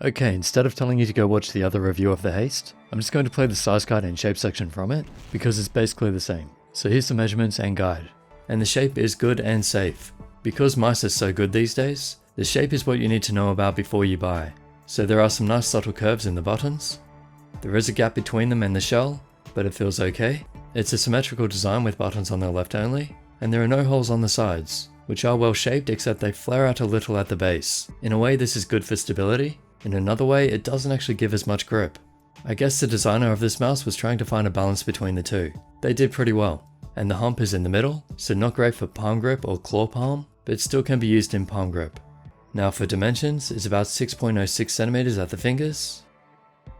Okay, instead of telling you to go watch the other review of the Haste, I'm just going to play the size guide and shape section from it, because it's basically the same. So here's the measurements and guide. And the shape is good and safe. Because mice are so good these days, the shape is what you need to know about before you buy. So there are some nice subtle curves in the buttons. There is a gap between them and the shell, but it feels okay. It's a symmetrical design with buttons on the left only, and there are no holes on the sides, which are well shaped except they flare out a little at the base. In a way this is good for stability, in another way it doesn't actually give as much grip. I guess the designer of this mouse was trying to find a balance between the two. They did pretty well. And the hump is in the middle, so not great for palm grip or claw palm, but still can be used in palm grip. Now for dimensions, it's about 6.06 centimeters at the fingers,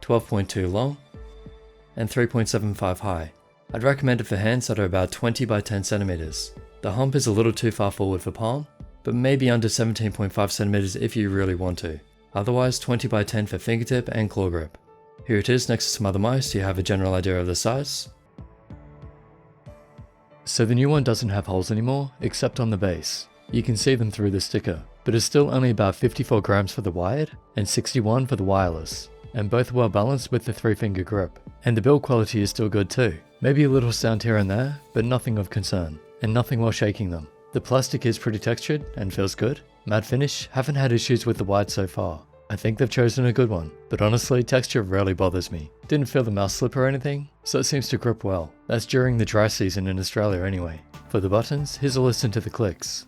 12.2 long, and 3.75 high. I'd recommend it for hands that are about 20 by 10 centimeters. The hump is a little too far forward for palm, but maybe under 17.5 centimeters if you really want to. Otherwise 20 by 10 for fingertip and claw grip. Here it is next to some other mice so you have a general idea of the size. So the new one doesn't have holes anymore, except on the base. You can see them through the sticker, but it's still only about 54 grams for the wired and 61 for the wireless, and both well balanced with the 3-finger grip. And the build quality is still good too. Maybe a little sound here and there, but nothing of concern, and nothing while shaking them. The plastic is pretty textured and feels good. Matte finish, haven't had issues with the wired so far. I think they've chosen a good one, but honestly texture rarely bothers me. Didn't feel the mouse slip or anything, so it seems to grip well. That's during the dry season in Australia anyway. For the buttons, here's a listen to the clicks.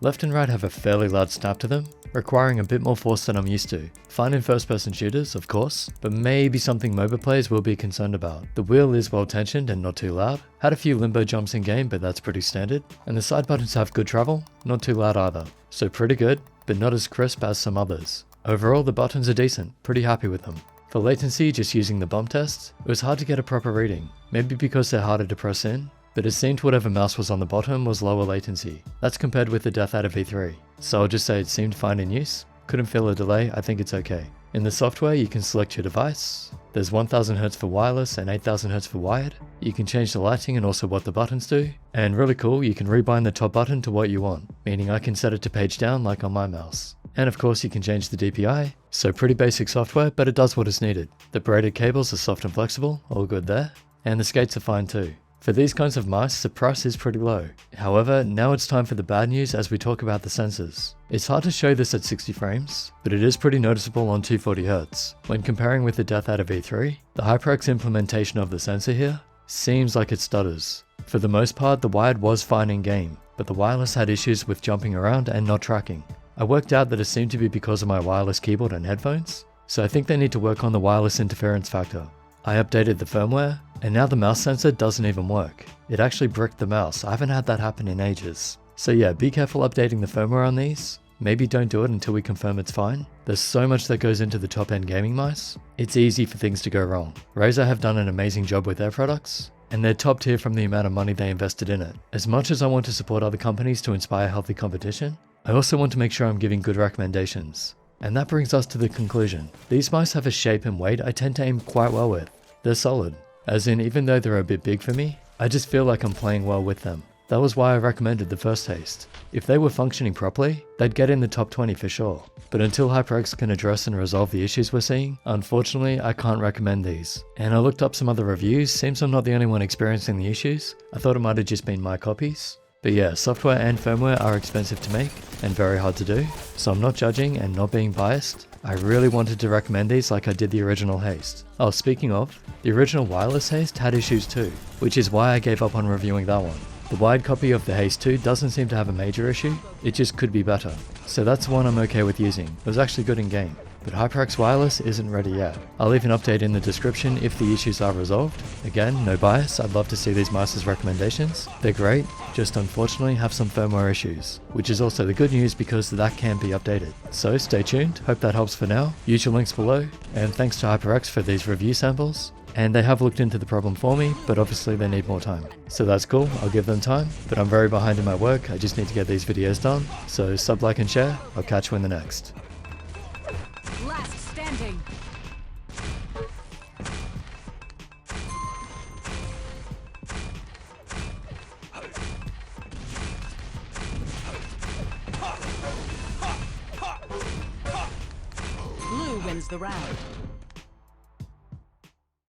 Left and right have a fairly loud snap to them, requiring a bit more force than I'm used to. Fine in first-person shooters, of course, but maybe something MOBA players will be concerned about. The wheel is well tensioned and not too loud. Had a few limbo jumps in game, but that's pretty standard. And the side buttons have good travel, not too loud either. So pretty good, but not as crisp as some others. Overall, the buttons are decent, pretty happy with them. For latency, just using the bump tests, it was hard to get a proper reading. Maybe because they're harder to press in, but it seemed whatever mouse was on the bottom was lower latency. That's compared with the Death Adder V3. So I'll just say it seemed fine in use. Couldn't feel a delay, I think it's okay. In the software you can select your device. There's 1000Hz for wireless and 8000Hz for wired. You can change the lighting and also what the buttons do. And really cool, you can rebind the top button to what you want, meaning I can set it to page down like on my mouse. And of course you can change the DPI, so pretty basic software, but it does what is needed. The braided cables are soft and flexible, all good there. And the skates are fine too. For these kinds of mice, the price is pretty low. However, now it's time for the bad news as we talk about the sensors. It's hard to show this at 60 frames, but it is pretty noticeable on 240Hz. When comparing with the Death Adder V3, the HyperX implementation of the sensor here seems like it stutters. For the most part, the wired was fine in game, but the wireless had issues with jumping around and not tracking. I worked out that it seemed to be because of my wireless keyboard and headphones, so I think they need to work on the wireless interference factor. I updated the firmware, and now the mouse sensor doesn't even work. It actually bricked the mouse. I haven't had that happen in ages. So yeah, be careful updating the firmware on these. Maybe don't do it until we confirm it's fine. There's so much that goes into the top-end gaming mice. It's easy for things to go wrong. Razer have done an amazing job with their products, and they're top tier from the amount of money they invested in it. As much as I want to support other companies to inspire healthy competition, I also want to make sure I'm giving good recommendations. And that brings us to the conclusion. These mice have a shape and weight I tend to aim quite well with. They're solid. As in, even though they're a bit big for me, I just feel like I'm playing well with them. That was why I recommended the first Haste. If they were functioning properly, they'd get in the top 20 for sure. But until HyperX can address and resolve the issues we're seeing, unfortunately I can't recommend these. And I looked up some other reviews, seems I'm not the only one experiencing the issues. I thought it might have just been my copies. But yeah, software and firmware are expensive to make and very hard to do, so I'm not judging and not being biased. I really wanted to recommend these like I did the original Haste. Oh, speaking of, the original wireless Haste had issues too, which is why I gave up on reviewing that one. The wired copy of the Haste 2 doesn't seem to have a major issue, it just could be better. So that's the one I'm okay with using, it was actually good in game. but HyperX Wireless isn't ready yet. I'll leave an update in the description if the issues are resolved. Again, no bias, I'd love to see these masters' recommendations. They're great, just unfortunately have some firmware issues, which is also the good news because that can be updated. So stay tuned, hope that helps for now. Use your links below, and thanks to HyperX for these review samples. And they have looked into the problem for me, but obviously they need more time. So that's cool, I'll give them time, but I'm very behind in my work, I just need to get these videos done. So sub, like and share, I'll catch you in the next. Last standing. Blue wins the round.